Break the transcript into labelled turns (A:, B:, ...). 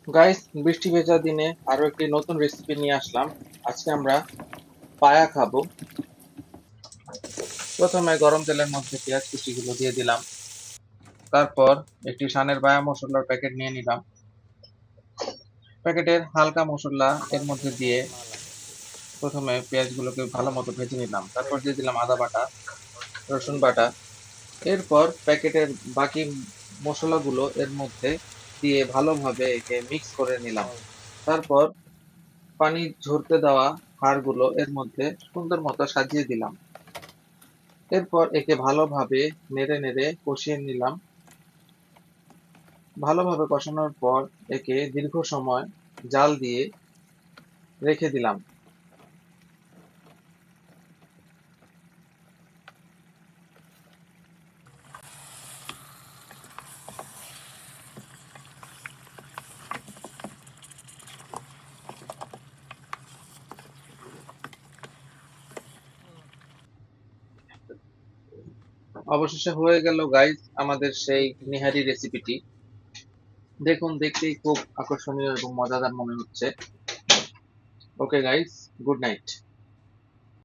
A: Guys, বৃষ্টি ভেজা দিনে আরো একটি নতুন রেসিপি নিয়ে আসলাম। আজকে আমরা পায়া খাবো। প্রথমে গরম তেলের মধ্যে পেঁয়াজ কুচিগুলো দিয়ে দিলাম। তারপর একটি সানের বায়া মশলার প্যাকেট নিয়ে নিলাম। প্যাকেটের হালকা মশলা এর মধ্যে দিয়ে প্রথমে পেঁয়াজগুলোকে ভালো মতো ভেজে নিলাম। তারপর দিয়ে দিলাম আদা বাটা, রসুন বাটা। এরপর প্যাকেটের বাকি মশলাগুলো এর মধ্যে দিয়ে ভালোভাবে একে মিক্স করে নিলাম। তারপর পানি ঝরতে দেওয়া হাড়গুলো এর মধ্যে সুন্দর মতো সাজিয়ে দিলাম। এরপর একে ভালোভাবে নেড়ে নেড়ে কষিয়ে নিলাম। ভালোভাবে কষানোর পর একে দীর্ঘ সময় জাল দিয়ে রেখে দিলাম। অবশেষে হয়ে গেল গাইস আমাদের সেই নিহারি রেসিপিটি। দেখুন, দেখতেই খুব আকর্ষণীয় এবং মজাদার মনে হচ্ছে। Okay guys, good night.